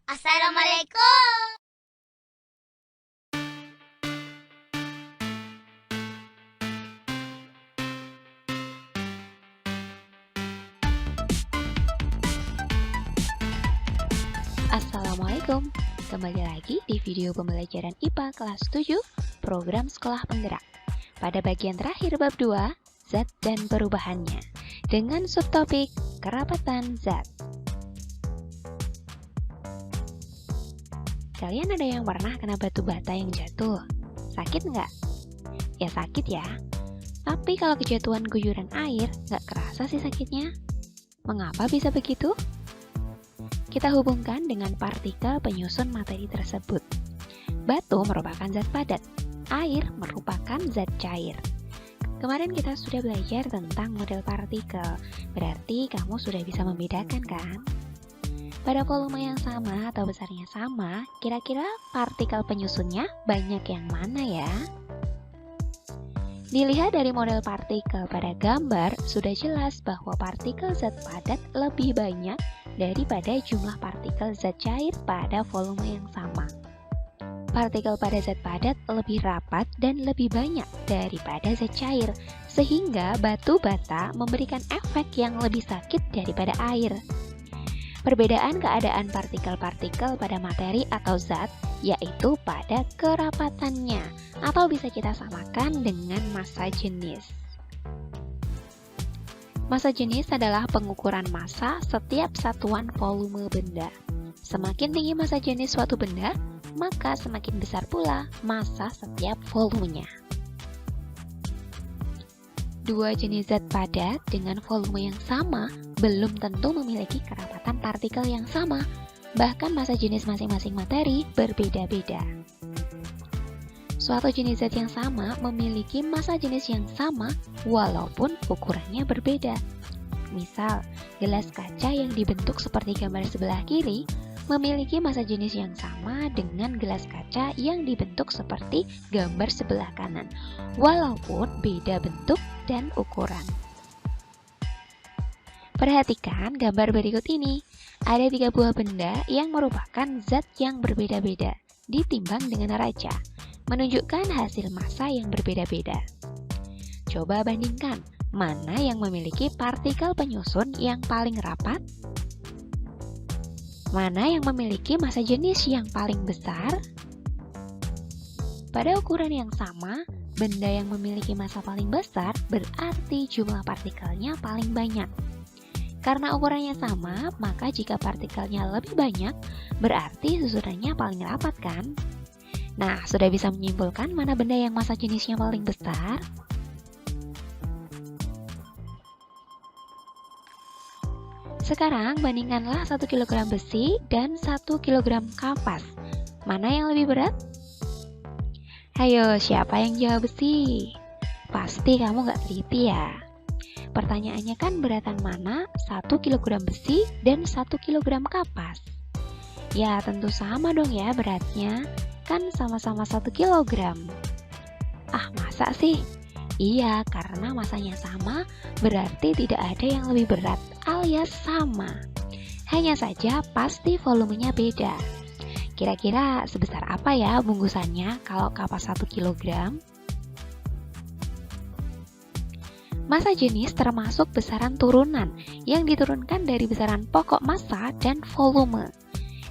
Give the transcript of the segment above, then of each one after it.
Assalamualaikum. Assalamualaikum, kembali lagi di video pembelajaran IPA kelas 7 program sekolah penggerak. Pada bagian terakhir bab 2, zat dan perubahannya, dengan subtopik kerapatan zat. Kalian ada yang pernah kena batu bata yang jatuh? Sakit nggak? Ya sakit ya, tapi kalau kejatuhan guyuran air, nggak kerasa sih sakitnya. Mengapa bisa begitu? Kita hubungkan dengan partikel penyusun materi tersebut. Batu merupakan zat padat, air merupakan zat cair. Kemarin kita sudah belajar tentang model partikel, berarti kamu sudah bisa membedakan kan? Pada volume yang sama atau besarnya sama, kira-kira partikel penyusunnya banyak yang mana ya? Dilihat dari model partikel pada gambar, sudah jelas bahwa partikel zat padat lebih banyak daripada jumlah partikel zat cair pada volume yang sama. Partikel pada zat padat lebih rapat dan lebih banyak daripada zat cair, sehingga batu bata memberikan efek yang lebih sakit daripada air. Perbedaan keadaan partikel-partikel pada materi atau zat yaitu pada kerapatannya, atau bisa kita samakan dengan massa jenis. Massa jenis adalah pengukuran massa setiap satuan volume benda. Semakin tinggi massa jenis suatu benda, maka semakin besar pula massa setiap volumenya. Dua jenis zat padat dengan volume yang sama belum tentu memiliki kerapatan partikel yang sama, bahkan massa jenis masing-masing materi berbeda-beda. Suatu jenis zat yang sama memiliki massa jenis yang sama walaupun ukurannya berbeda. Misal, gelas kaca yang dibentuk seperti gambar sebelah kiri memiliki massa jenis yang sama dengan gelas kaca yang dibentuk seperti gambar sebelah kanan, walaupun beda bentuk dan ukuran. Perhatikan gambar berikut ini. Ada 3 buah benda yang merupakan zat yang berbeda-beda ditimbang dengan neraca, menunjukkan hasil massa yang berbeda-beda. Coba bandingkan, mana yang memiliki partikel penyusun yang paling rapat? Mana yang memiliki massa jenis yang paling besar? Pada ukuran yang sama, benda yang memiliki massa paling besar berarti jumlah partikelnya paling banyak. Karena ukurannya sama, maka jika partikelnya lebih banyak, berarti susunannya paling rapat kan? Nah, sudah bisa menyimpulkan mana benda yang massa jenisnya paling besar? Sekarang bandingkanlah 1 kg besi dan 1 kg kapas. Mana yang lebih berat? Hayo, siapa yang jawab besi? Pasti kamu nggak teliti ya. Pertanyaannya kan beratan mana 1 kg besi dan 1 kg kapas? Ya tentu sama dong ya beratnya, kan sama-sama 1 kg. Ah masa sih? Iya, karena masanya sama berarti tidak ada yang lebih berat alias sama. Hanya saja pasti volumenya beda. Kira-kira sebesar apa ya bungkusannya kalau kapas 1 kg? Massa jenis termasuk besaran turunan yang diturunkan dari besaran pokok massa dan volume.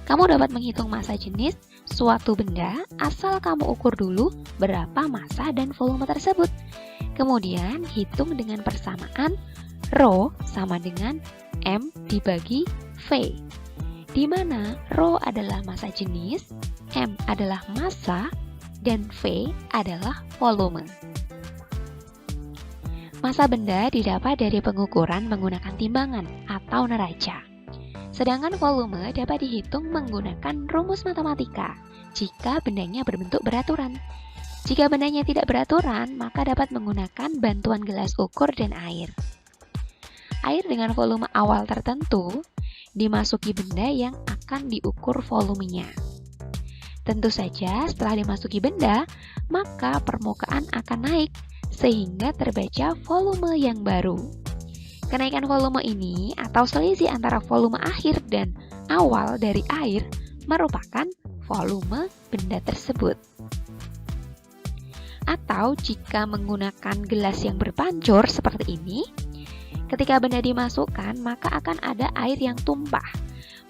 Kamu dapat menghitung massa jenis suatu benda asal kamu ukur dulu berapa massa dan volume tersebut. Kemudian hitung dengan persamaan Rho sama dengan M dibagi V, di mana Rho adalah massa jenis, M adalah massa, dan V adalah volume. Massa benda didapat dari pengukuran menggunakan timbangan atau neraca. Sedangkan volume dapat dihitung menggunakan rumus matematika jika bendanya berbentuk beraturan. Jika bendanya tidak beraturan, maka dapat menggunakan bantuan gelas ukur dan air. Air dengan volume awal tertentu dimasuki benda yang akan diukur volumenya. Tentu saja setelah dimasuki benda, maka permukaan akan naik sehingga terbaca volume yang baru. Kenaikan volume ini atau selisih antara volume akhir dan awal dari air merupakan volume benda tersebut. Atau jika menggunakan gelas yang berpancur seperti ini, ketika benda dimasukkan maka akan ada air yang tumpah.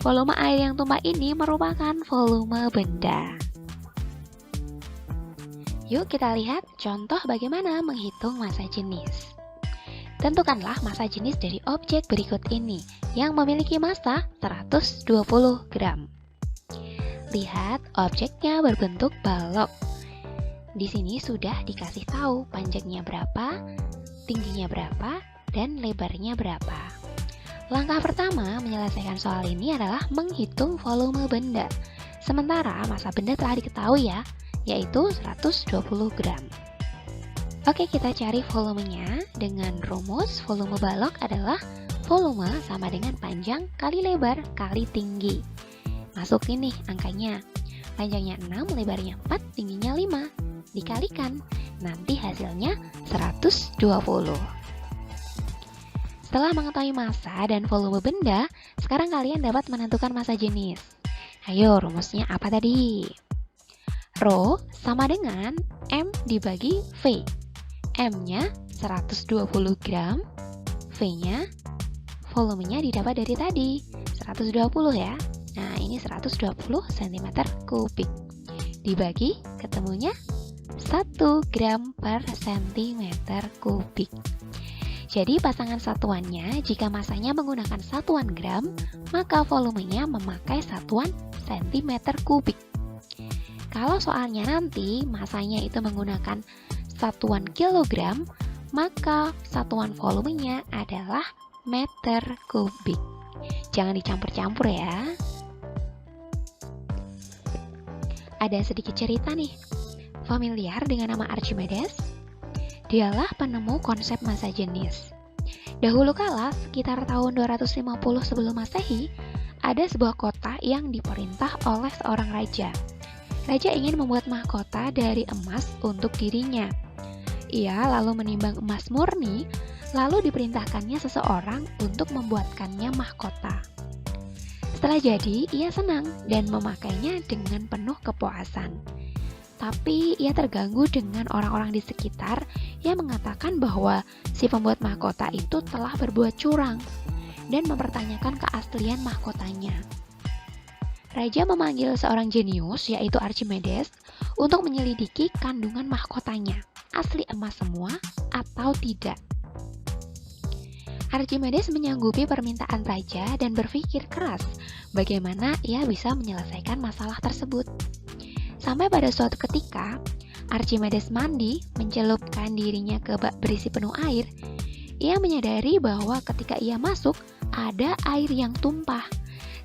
Volume air yang tumpah ini merupakan volume benda. Yuk kita lihat contoh bagaimana menghitung massa jenis. Tentukanlah massa jenis dari objek berikut ini yang memiliki massa 120 gram. Lihat objeknya berbentuk balok. Di sini sudah dikasih tahu panjangnya berapa, tingginya berapa, dan lebarnya berapa. Langkah pertama menyelesaikan soal ini adalah menghitung volume benda. Sementara massa benda telah diketahui ya, yaitu 120 gram. Oke, kita cari volumenya dengan rumus volume balok adalah volume sama dengan panjang kali lebar kali tinggi. Masukin nih angkanya. Panjangnya 6, lebarnya 4, tingginya 5. Dikalikan, nanti hasilnya 120. Setelah mengetahui massa dan volume benda, sekarang kalian dapat menentukan massa jenis. Ayo, rumusnya apa tadi? Rho sama dengan M dibagi V. M-nya 120 gram, V-nya volumenya didapat dari tadi 120 ya. Nah, ini 120 cm kubik. Dibagi ketemunya 1 gram per cm kubik. Jadi pasangan satuannya jika massanya menggunakan satuan gram, maka volumenya memakai satuan cm kubik. Kalau soalnya nanti massanya itu menggunakan satuan kilogram, maka satuan volumenya adalah meter kubik. Jangan dicampur-campur ya. Ada sedikit cerita nih. Familiar dengan nama Archimedes? Dialah penemu konsep massa jenis. Dahulu kala, sekitar tahun 250 sebelum Masehi, ada sebuah kota yang diperintah oleh seorang raja. Raja ingin membuat mahkota dari emas untuk dirinya. Ia lalu menimbang emas murni, lalu diperintahkannya seseorang untuk membuatkannya mahkota. Setelah jadi, ia senang dan memakainya dengan penuh kepuasan. Tapi ia terganggu dengan orang-orang di sekitar yang mengatakan bahwa si pembuat mahkota itu telah berbuat curang dan mempertanyakan keaslian mahkotanya. Raja memanggil seorang jenius, yaitu Archimedes, untuk menyelidiki kandungan mahkotanya, asli emas semua atau tidak. Archimedes menyanggupi permintaan raja dan berpikir keras bagaimana ia bisa menyelesaikan masalah tersebut. Sampai pada suatu ketika, Archimedes mandi, mencelupkan dirinya ke bak berisi penuh air. Ia menyadari bahwa ketika ia masuk, ada air yang tumpah.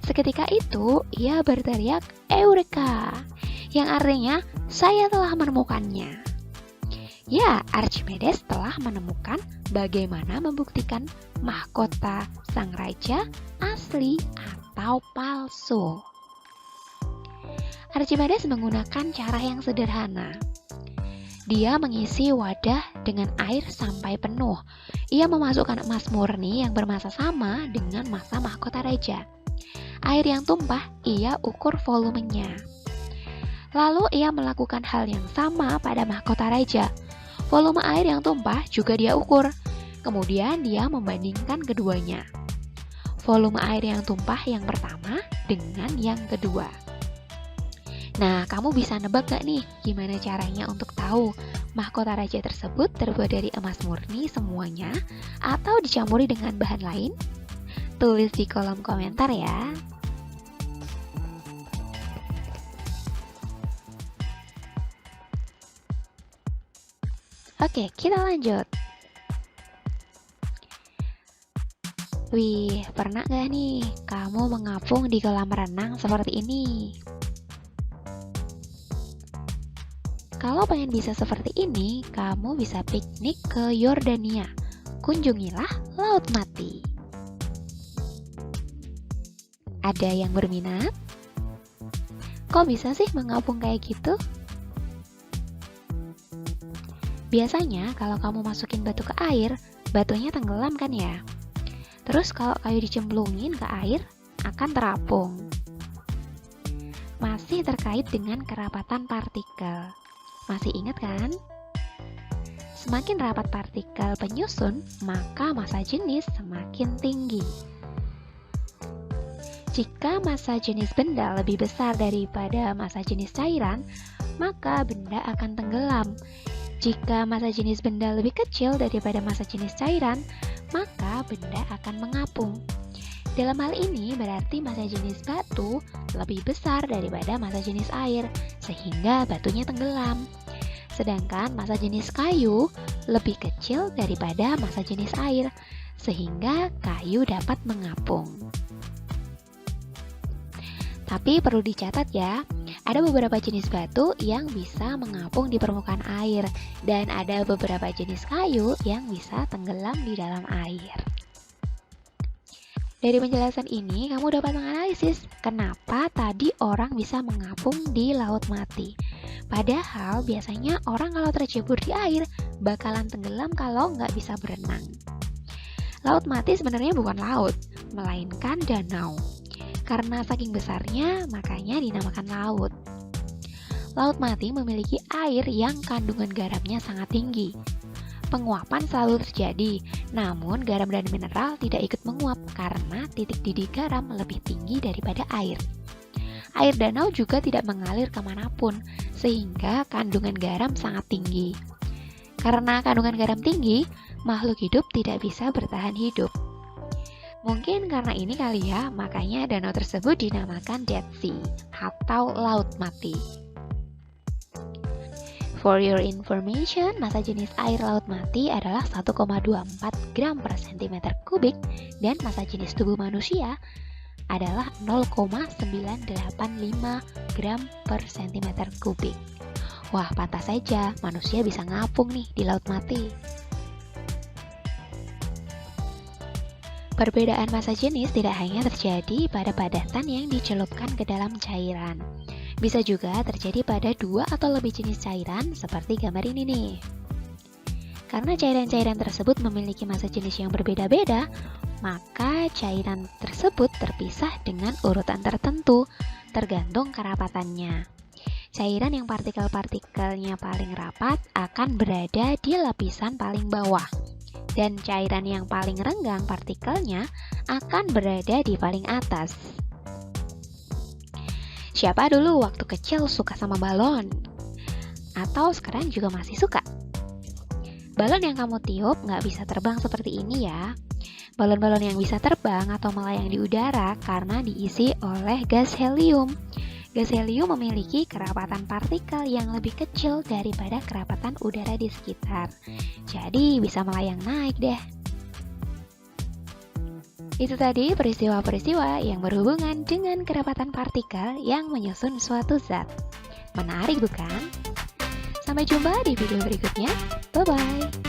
Seketika itu, ia berteriak, "Eureka!" yang artinya, "Saya telah menemukannya." Ya, Archimedes telah menemukan bagaimana membuktikan mahkota sang raja asli atau palsu. Archimedes menggunakan cara yang sederhana. Dia mengisi wadah dengan air sampai penuh. Ia memasukkan emas murni yang bermassa sama dengan massa mahkota raja. Air yang tumpah, ia ukur volumenya. Lalu ia melakukan hal yang sama pada mahkota raja. Volume air yang tumpah juga dia ukur. Kemudian dia membandingkan keduanya. Volume air yang tumpah yang pertama dengan yang kedua. Nah, kamu bisa nebak gak nih gimana caranya untuk tahu mahkota raja tersebut terbuat dari emas murni semuanya atau dicampuri dengan bahan lain? Tulis di kolom komentar ya. Oke, kita lanjut. Wih, pernah gak nih kamu mengapung di kolam renang seperti ini? Kalau pengen bisa seperti ini, kamu bisa piknik ke Yordania. Kunjungilah Laut Mati. Ada yang berminat? Kok bisa sih mengapung kayak gitu? Biasanya kalau kamu masukin batu ke air, batunya tenggelam kan ya? Terus kalau kayu dicemplungin ke air, akan terapung. masih terkait dengan kerapatan partikel. Masih ingat kan? Semakin rapat partikel penyusun, maka massa jenis semakin tinggi. Jika massa jenis benda lebih besar daripada massa jenis cairan, maka benda akan tenggelam. Jika massa jenis benda lebih kecil daripada massa jenis cairan, maka benda akan mengapung. Dalam hal ini berarti massa jenis batu lebih besar daripada massa jenis air, sehingga batunya tenggelam. Sedangkan massa jenis kayu lebih kecil daripada massa jenis air, sehingga kayu dapat mengapung. Tapi perlu dicatat ya, ada beberapa jenis batu yang bisa mengapung di permukaan air, dan ada beberapa jenis kayu yang bisa tenggelam di dalam air. Dari penjelasan ini, kamu dapat menganalisis kenapa tadi orang bisa mengapung di laut mati. Padahal biasanya orang kalau tercebur di air bakalan tenggelam kalau nggak bisa berenang. Laut mati sebenarnya bukan laut, melainkan danau. Karena saking besarnya, makanya dinamakan laut. Laut mati memiliki air yang kandungan garamnya sangat tinggi. Penguapan selalu terjadi, namun garam dan mineral tidak ikut menguap karena titik didih garam lebih tinggi daripada air. Air danau juga tidak mengalir kemanapun, sehingga kandungan garam sangat tinggi. Karena kandungan garam tinggi, makhluk hidup tidak bisa bertahan hidup. Mungkin karena ini kali ya, makanya danau tersebut dinamakan Dead Sea atau Laut Mati. For your information, massa jenis air laut mati adalah 1,24 gram per cm kubik dan massa jenis tubuh manusia adalah 0,985 gram per cm kubik. Wah, pantas saja manusia bisa ngapung nih di laut mati. Perbedaan massa jenis tidak hanya terjadi pada padatan yang dicelupkan ke dalam cairan. Bisa juga terjadi pada dua atau lebih jenis cairan seperti gambar ini nih. Karena cairan-cairan tersebut memiliki massa jenis yang berbeda-beda, maka cairan tersebut terpisah dengan urutan tertentu, tergantung kerapatannya. Cairan yang partikel-partikelnya paling rapat akan berada di lapisan paling bawah, dan cairan yang paling renggang partikelnya akan berada di paling atas. Siapa dulu waktu kecil suka sama balon? Atau sekarang juga masih suka? Balon yang kamu tiup nggak bisa terbang seperti ini ya. Balon-balon yang bisa terbang atau melayang di udara karena diisi oleh gas helium. Gas helium memiliki kerapatan partikel yang lebih kecil daripada kerapatan udara di sekitar. Jadi bisa melayang naik deh. Itu tadi peristiwa-peristiwa yang berhubungan dengan kerapatan partikel yang menyusun suatu zat. Menarik bukan? Sampai jumpa di video berikutnya. Bye-bye.